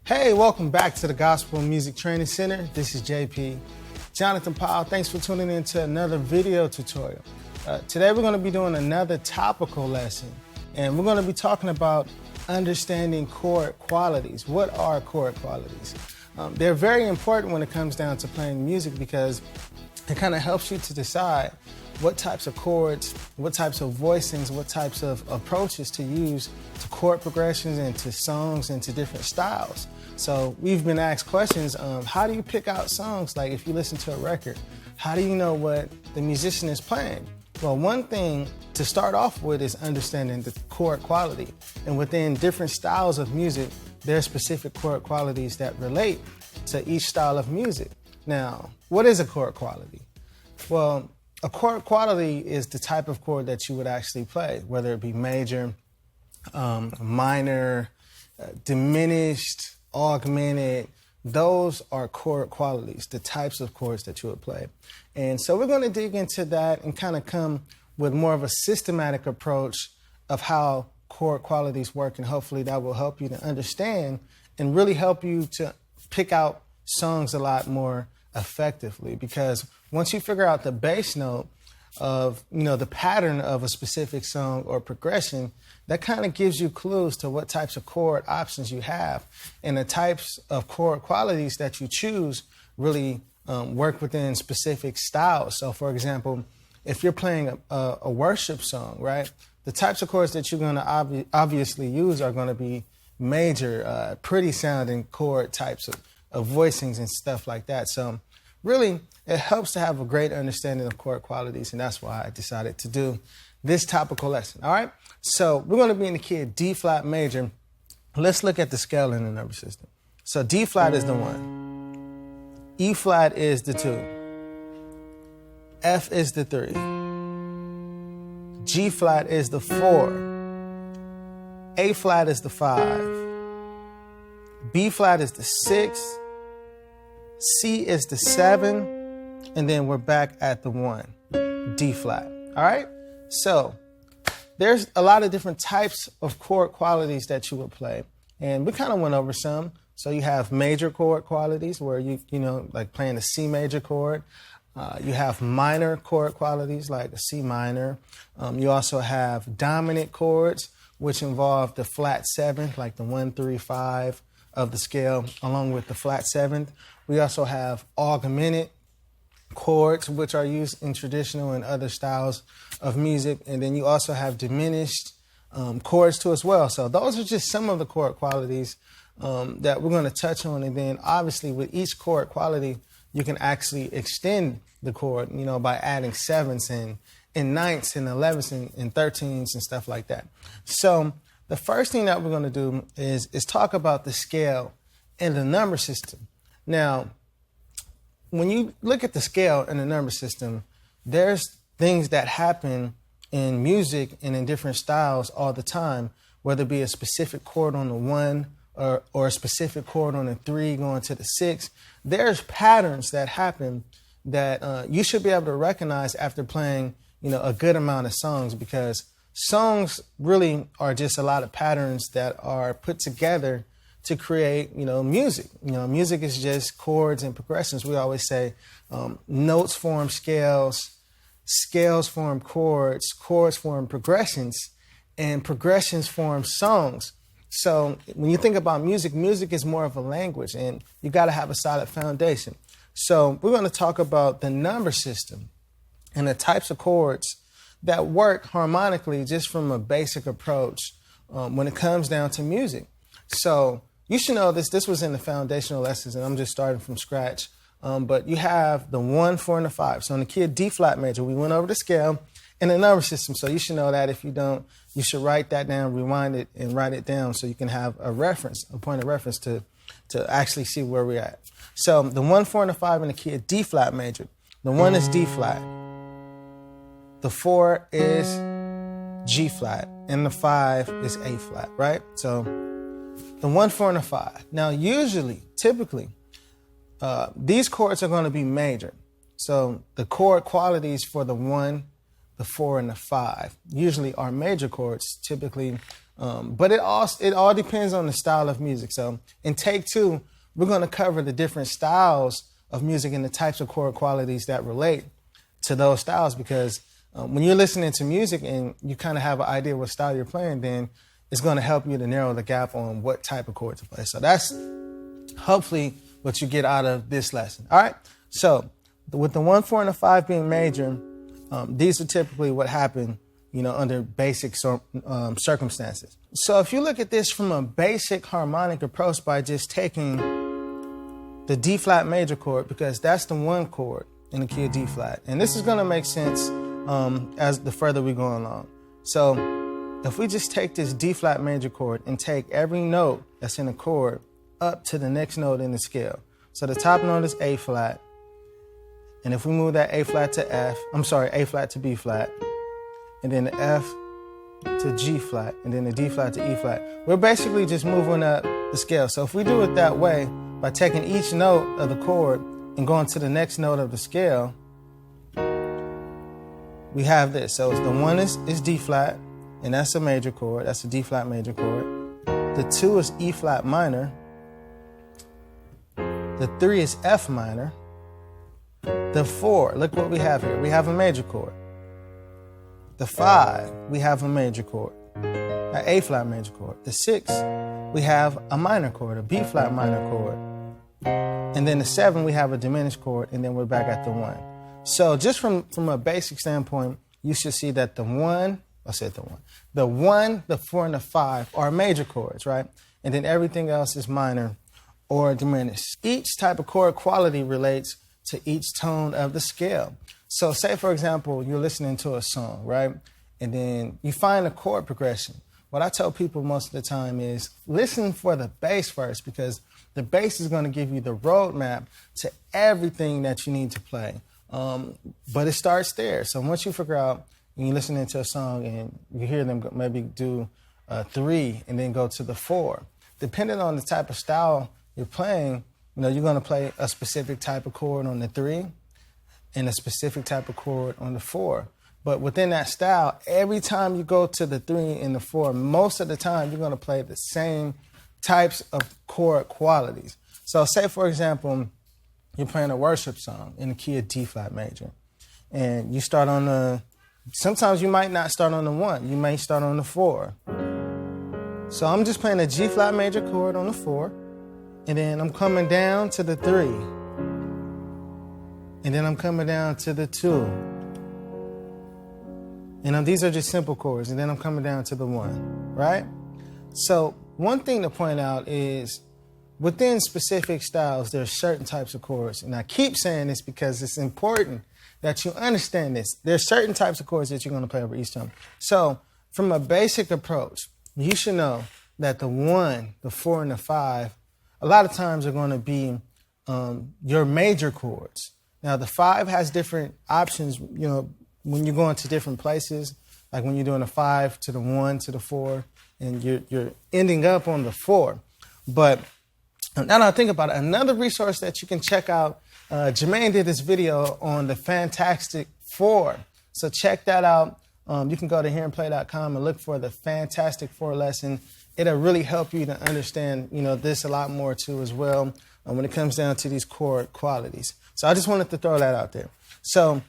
Hey, welcome back to the Gospel Music Training Center. This is JP. Jonathan Powell, thanks for tuning in to another video tutorial. Today we're going to be doing another topical lesson, and we're going to be talking about understanding chord qualities. What are chord qualities? They're very important when it comes down to playing music because it kind of helps you to decide what types of chords, what types of voicings, what types of approaches to use to chord progressions and to songs and to different styles. So we've been asked questions, how do you pick out songs? Like if you listen to a record, how do you know what the musician is playing? Well, one thing to start off with is understanding the chord quality. And within different styles of music, there are specific chord qualities that relate to each style of music. Now, what is a chord quality? Well, a chord quality is the type of chord that you would actually play, whether it be major, minor, diminished, augmented. Those are chord qualities, the types of chords that you would play. And so we're going to dig into that and kind of come with more of a systematic approach of how chord qualities work, and hopefully that will help you to understand and really help you to pick out songs a lot more effectively, because once you figure out the bass note of, the pattern of a specific song or progression, that kind of gives you clues to what types of chord options you have, and the types of chord qualities that you choose really work within specific styles. So for example, if you're playing a worship song, right, the types of chords that you're going to obviously use are going to be major, pretty sounding chord types of voicings and stuff like that. So really, it helps to have a great understanding of chord qualities, and that's why I decided to do this topical lesson, all right? So we're going to be in the key of D flat major. Let's look at the scale in the number system. So D flat is the 1. E flat is the 2. F is the 3. G flat is the 4. A flat is the 5. B flat is the 6. C is the 7, and then we're back at the 1, D flat, all right? So there's a lot of different types of chord qualities that you would play, and we kind of went over some. So you have major chord qualities where you like playing a C major chord. You have minor chord qualities like a C minor. You also have dominant chords, which involve the flat 7th, like the 1, 3, 5 of the scale, along with the flat 7th. We also have augmented chords, which are used in traditional and other styles of music. And then you also have diminished chords too as well. So those are just some of the chord qualities that we're going to touch on. And then obviously with each chord quality, you can actually extend the chord, by adding 7ths and 9ths and 11ths and 13ths and stuff like that. So the first thing that we're going to do is talk about the scale and the number system. Now, when you look at the scale and the number system, there's things that happen in music and in different styles all the time, whether it be a specific chord on the 1 or a specific chord on the 3 going to the 6. There's patterns that happen that you should be able to recognize after playing, a good amount of songs, because songs really are just a lot of patterns that are put together to create, music. Music is just chords and progressions. We always say notes form scales, scales form chords, chords form progressions, and progressions form songs. So when you think about music, music is more of a language, and you got to have a solid foundation. So we're going to talk about the number system and the types of chords that work harmonically just from a basic approach when it comes down to music. So you should know this. This was in the foundational lessons, and I'm just starting from scratch. But you have the 1, 4, and the 5. So in the key of D flat major, we went over the scale and the number system. So you should know that. If you don't, you should write that down, rewind it, and write it down so you can have a reference, a point of reference to actually see where we're at. So the 1, 4, and the 5 in the key of D flat major. The 1 is D flat. The 4 is G flat, and the 5 is A flat, right? So the 1, 4, and the 5. Now, typically, these chords are going to be major. So the chord qualities for the 1 the 4, and the 5. Usually are major chords, typically, but it all depends on the style of music. So in take 2, we're going to cover the different styles of music and the types of chord qualities that relate to those styles, because when you're listening to music and you kind of have an idea what style you're playing, then it's going to help you to narrow the gap on what type of chord to play. So that's hopefully what you get out of this lesson. All right. So with the 1, 4, and the 5 being major, these are typically what happen, under basic circumstances. So if you look at this from a basic harmonic approach by just taking the D flat major chord, because that's the 1 chord in the key of D flat. And this is going to make sense as the further we go along. So if we just take this D flat major chord and take every note that's in the chord up to the next note in the scale. So the top note is A flat. And if we move that A flat to A flat to B flat, and then the F to G flat, and then the D flat to E flat, we're basically just moving up the scale. So if we do it that way, by taking each note of the chord and going to the next note of the scale, we have this. So the 1 is D flat, and that's a major chord. That's a D flat major chord. The 2 is E flat minor. The 3 is F minor. The 4, look what we have here. We have a major chord. The 5, we have a major chord, an A flat major chord. The 6, we have a minor chord, a B flat minor chord. And then the 7, we have a diminished chord, and then we're back at the 1. So just from a basic standpoint, you should see that the 1, the 1, the 4, and the 5 are major chords, right? And then everything else is minor or diminished. Each type of chord quality relates to each tone of the scale. So say, for example, you're listening to a song, right? And then you find a chord progression. What I tell people most of the time is listen for the bass first, because the bass is going to give you the roadmap to everything that you need to play. But it starts there. So once you figure out, when you're listening to a song and you hear them maybe do a 3 and then go to the 4, depending on the type of style you're playing, you're going to play a specific type of chord on the 3 and a specific type of chord on the 4. But within that style, every time you go to the 3 and the 4, most of the time you're going to play the same types of chord qualities. So say, for example, you're playing a worship song in the key of D flat major, and you start on sometimes you might not start on the 1, you may start on the 4. So I'm just playing a G flat major chord on the 4, and then I'm coming down to the 3. And then I'm coming down to the 2. And these are just simple chords. And then I'm coming down to the 1, right? So one thing to point out is within specific styles, there are certain types of chords. And I keep saying this because it's important that you understand this. There are certain types of chords that you're going to play over each tone. So from a basic approach, you should know that the 1, the 4, and the 5, a lot of times are going to be your major chords. Now, the 5 has different options, when you're going to different places, like when you're doing a 5 to the 1 to the 4, and you're ending up on the 4. But now that I think about it, another resource that you can check out, Jermaine did this video on the Fantastic 4. So check that out. You can go to hearandplay.com and look for the Fantastic 4 lesson. It'll really help you to understand, this a lot more too as well when it comes down to these chord qualities. So I just wanted to throw that out there. So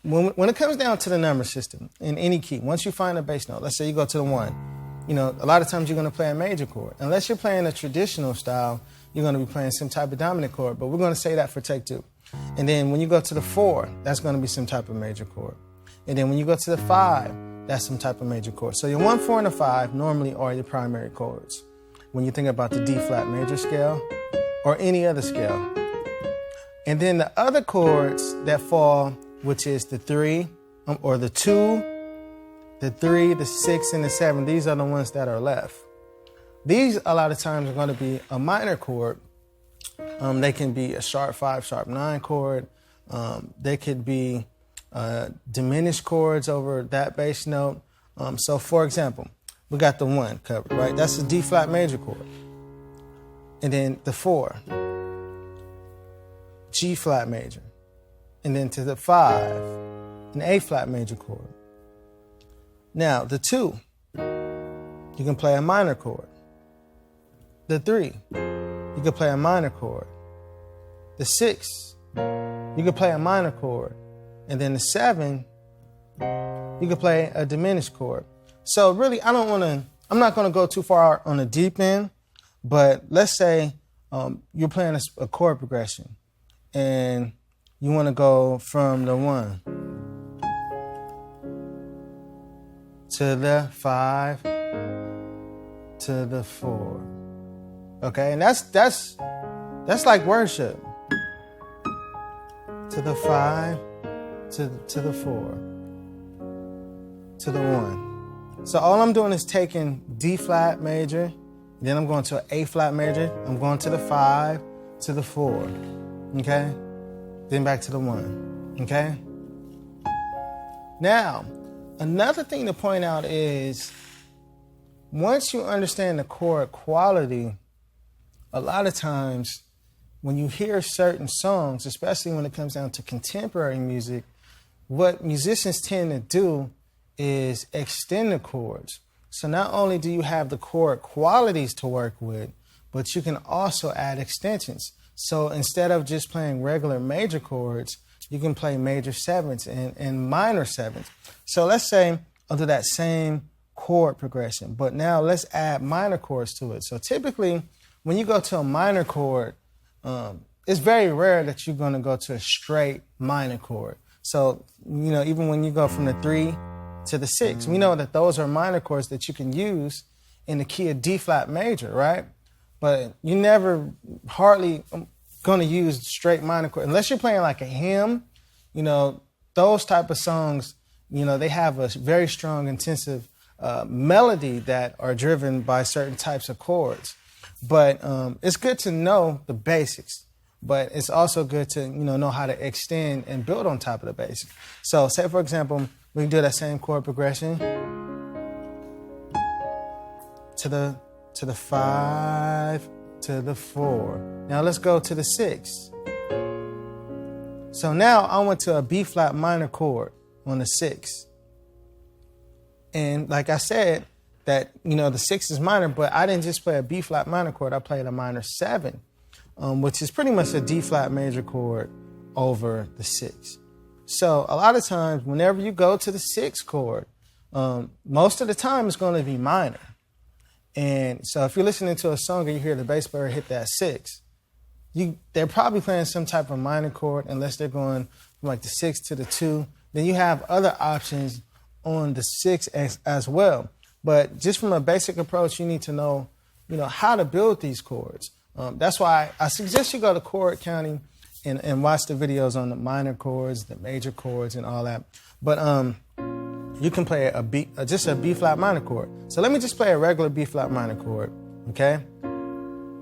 when it comes down to the number system in any key, once you find a bass note, let's say you go to the 1, a lot of times you're going to play a major chord. Unless you're playing a traditional style, you're going to be playing some type of dominant chord, but we're going to say that for take 2. And then when you go to the 4, that's going to be some type of major chord. And then when you go to the 5, that's some type of major chord. So your 1, 4, and the 5 normally are your primary chords when you think about the D flat major scale or any other scale. And then the other chords that fall, which is the 3 or the 2, the 3, the 6, and the 7, these are the ones that are left. These, a lot of times, are going to be a minor chord. They can be a sharp 5, sharp 9 chord. They could be diminished chords over that bass note. So, for example, we got the 1 covered, right? That's a D flat major chord. And then the 4, G flat major. And then to the 5, an A flat major chord. Now, the 2, you can play a minor chord. The 3, you can play a minor chord. The 6, you can play a minor chord. And then the 7, you can play a diminished chord. So really, I'm not going to go too far on the deep end, but let's say you're playing a chord progression and you want to go from the 1 to the 5 to the 4. Okay, and that's like worship. To the 5 to the 4 to the 1. So all I'm doing is taking D flat major, then I'm going to an A flat major, I'm going to the 5 to the 4. Okay? Then back to the 1. Okay? Now, another thing to point out is once you understand the chord quality, a lot of times when you hear certain songs, especially when it comes down to contemporary music, what musicians tend to do is extend the chords. So not only do you have the chord qualities to work with, but you can also add extensions. So instead of just playing regular major chords, you can play major 7ths and minor 7ths. So let's say I'll do that same chord progression, but now let's add minor chords to it. So typically when you go to a minor chord, it's very rare that you're going to go to a straight minor chord. So, even when you go from the 3 to the 6, we know that those are minor chords that you can use in the key of D flat major, right? But you never hardly going to use straight minor chord unless you're playing like a hymn. Those type of songs, they have a very strong, intensive melody that are driven by certain types of chords. But it's good to know the basics, but it's also good to know how to extend and build on top of the basics. So say, for example, we can do that same chord progression to the 5 to the 4. Now let's go to the 6. So now I went to a B flat minor chord on the 6. And like I said, that, the 6 is minor, but I didn't just play a B flat minor chord. I played a minor 7, which is pretty much a D flat major chord over the 6. So a lot of times, whenever you go to the 6 chord, most of the time it's going to be minor. And so if you're listening to a song and you hear the bass player hit that 6, they're probably playing some type of minor chord, unless they're going from like the 6 to the 2. Then you have other options on the 6 as well. But just from a basic approach, you need to know, how to build these chords. That's why I suggest you go to chord counting and watch the videos on the minor chords, the major chords, and all that. But you can play just a B flat minor chord. So let me just play a regular B flat minor chord, okay?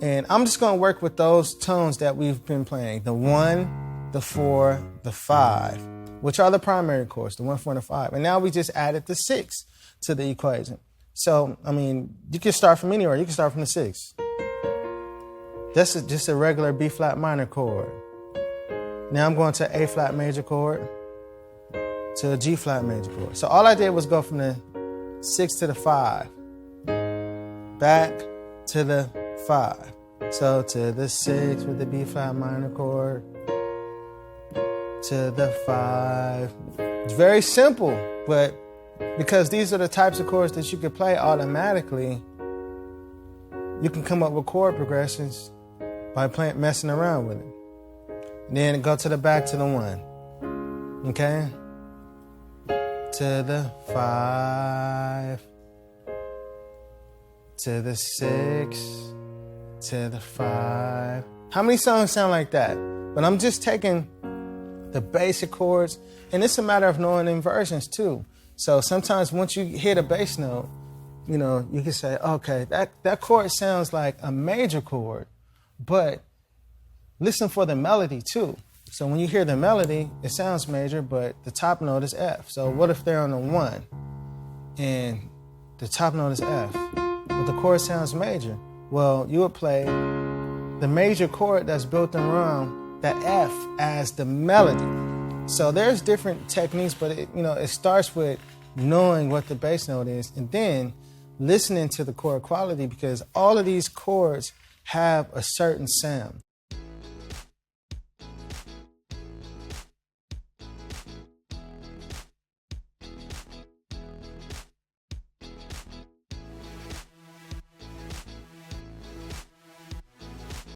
And I'm just going to work with those tones that we've been playing: the 1, the 4, the 5, which are the primary chords, the 1, 4, and the 5. And now we just added the 6 to the equation. So, you can start from anywhere. You can start from the 6. That's just a regular B flat minor chord. Now I'm going to A flat major chord to a G flat major chord. So all I did was go from the 6 to the 5, back to the 5. So to the 6 with the B flat minor chord, to the 5. It's very simple, but because these are the types of chords that you can play automatically, you can come up with chord progressions by messing around with it. And then go to the back to the 1. Okay? To the 5. To the 6. To the 5. How many songs sound like that? But I'm just taking the basic chords, and it's a matter of knowing inversions too. So sometimes once you hit a bass note, you can say, okay, that chord sounds like a major chord, but listen for the melody too. So when you hear the melody, it sounds major, but the top note is F. So what if they're on the 1 and the top note is F, but the chord sounds major? Well, you would play the major chord that's built around that F as the melody. So there's different techniques, but it starts with knowing what the bass note is, and then listening to the chord quality, because all of these chords have a certain sound.